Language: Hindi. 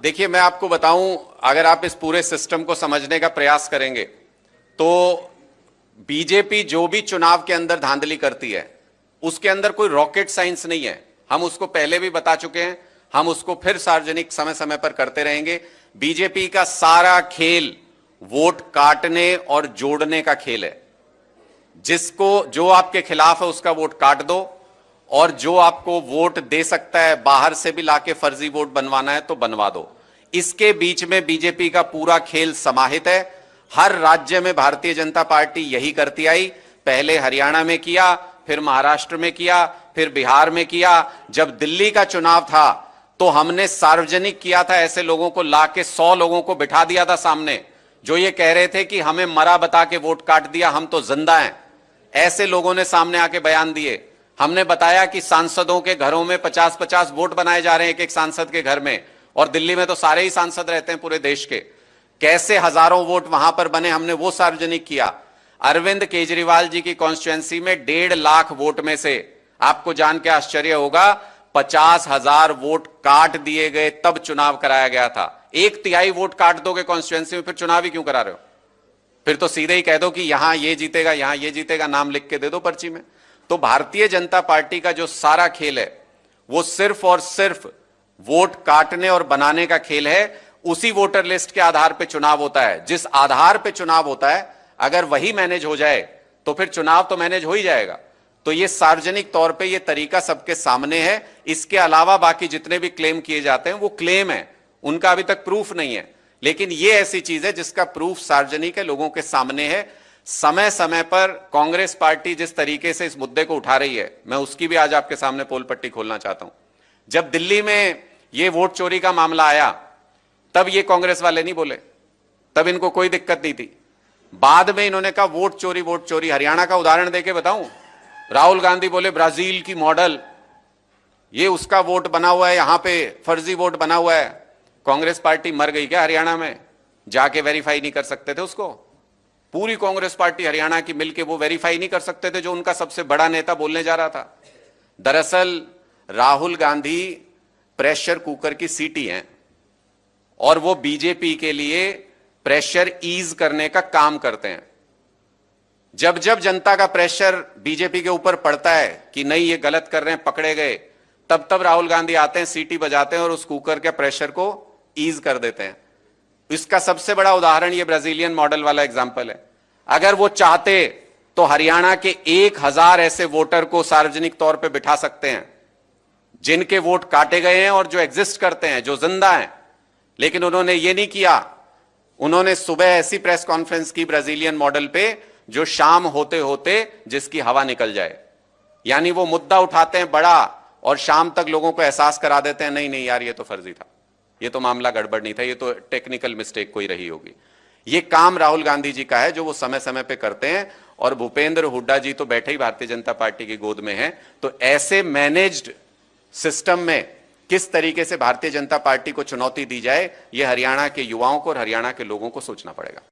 देखिए, मैं आपको बताऊं, अगर आप इस पूरे सिस्टम को समझने का प्रयास करेंगे तो बीजेपी जो भी चुनाव के अंदर धांधली करती है उसके अंदर कोई रॉकेट साइंस नहीं है। हम उसको पहले भी बता चुके हैं, हम उसको फिर सार्वजनिक समय समय पर करते रहेंगे। बीजेपी का सारा खेल वोट काटने और जोड़ने का खेल है। जिसको जो आपके खिलाफ है उसका वोट काट दो, और जो आपको वोट दे सकता है बाहर से भी लाके फर्जी वोट बनवाना है तो बनवा दो। इसके बीच में बीजेपी का पूरा खेल समाहित है। हर राज्य में भारतीय जनता पार्टी यही करती आई। पहले हरियाणा में किया, फिर महाराष्ट्र में किया, फिर बिहार में किया। जब दिल्ली का चुनाव था तो हमने सार्वजनिक किया था, ऐसे लोगों को लाके 100 लोगों को बिठा दिया था सामने, जो ये कह रहे थे कि हमें मरा बता के वोट काट दिया, हम तो जिंदा हैं। ऐसे लोगों ने सामने आके बयान दिए। हमने बताया कि सांसदों के घरों में 50-50 वोट बनाए जा रहे हैं एक एक सांसद के घर में, और दिल्ली में तो सारे ही सांसद रहते हैं पूरे देश के। कैसे हजारों वोट वहां पर बने, हमने वो सार्वजनिक किया। अरविंद केजरीवाल जी की कॉन्स्टिट्यूएंसी में 1.5 लाख वोट में से आपको जान के आश्चर्य होगा 50,000 वोट काट दिए गए, तब चुनाव कराया गया था। 1/3 वोट काट दोगे कॉन्स्टिट्यूएंसी में, फिर चुनाव ही क्यों करा रहे हो? फिर तो सीधे ही कह दो कि यहां ये जीतेगा, यहां ये जीतेगा, नाम लिख के दे दो पर्ची में। तो भारतीय जनता पार्टी का जो सारा खेल है वो सिर्फ और सिर्फ वोट काटने और बनाने का खेल है। उसी वोटर लिस्ट के आधार पर चुनाव होता है। जिस आधार पर चुनाव होता है, अगर वही मैनेज हो जाए तो फिर चुनाव तो मैनेज हो ही जाएगा। तो ये सार्वजनिक तौर पे ये तरीका सबके सामने है। इसके अलावा बाकी जितने भी क्लेम किए जाते हैं वो क्लेम है, उनका अभी तक प्रूफ नहीं है। लेकिन ये ऐसी चीज है जिसका प्रूफ सार्वजनिक है, लोगों के सामने है। समय समय पर कांग्रेस पार्टी जिस तरीके से इस मुद्दे को उठा रही है, मैं उसकी भी आज आपके सामने पोल पट्टी खोलना चाहता हूं। जब दिल्ली में ये वोट चोरी का मामला आया तब ये कांग्रेस वाले नहीं बोले, तब इनको कोई दिक्कत नहीं थी। बाद में इन्होंने कहा वोट चोरी वोट चोरी। हरियाणा का उदाहरण देके बताऊं, राहुल गांधी बोले ब्राजील की मॉडल, ये उसका वोट बना हुआ है, यहां पे फर्जी वोट बना हुआ है। कांग्रेस पार्टी मर गई क्या हरियाणा में? जाके वेरीफाई नहीं कर सकते थे उसको? पूरी कांग्रेस पार्टी हरियाणा की मिलके वो वेरीफाई नहीं कर सकते थे जो उनका सबसे बड़ा नेता बोलने जा रहा था। दरअसल राहुल गांधी प्रेशर कुकर की सीटी हैं और वो बीजेपी के लिए प्रेशर ईज करने का काम करते हैं। जब जब जनता का प्रेशर बीजेपी के ऊपर पड़ता है कि नहीं ये गलत कर रहे हैं, पकड़े गए, तब तब राहुल गांधी आते हैं, सीटी बजाते हैं और उस कुकर के प्रेशर को ईज कर देते हैं। इसका सबसे बड़ा उदाहरण ये ब्राजीलियन मॉडल वाला एग्जांपल है। अगर वो चाहते तो हरियाणा के 1000 ऐसे वोटर को सार्वजनिक तौर पे बिठा सकते हैं जिनके वोट काटे गए हैं और जो एग्जिस्ट करते हैं, जो जिंदा हैं। लेकिन उन्होंने ये नहीं किया। उन्होंने सुबह ऐसी प्रेस कॉन्फ्रेंस की ब्राजीलियन मॉडल पे जो शाम होते होते जिसकी हवा निकल जाए। यानी वो मुद्दा उठाते हैं बड़ा और शाम तक लोगों को एहसास करा देते हैं नहीं नहीं यार ये तो फर्जी था, ये तो मामला गड़बड़ नहीं था, ये तो टेक्निकल मिस्टेक कोई रही होगी। ये काम राहुल गांधी जी का है जो वो समय समय पे करते हैं। और भूपेंद्र हुड्डा जी तो बैठे ही भारतीय जनता पार्टी की गोद में हैं। तो ऐसे मैनेज्ड सिस्टम में किस तरीके से भारतीय जनता पार्टी को चुनौती दी जाए, ये हरियाणा के युवाओं को और हरियाणा के लोगों को सोचना पड़ेगा।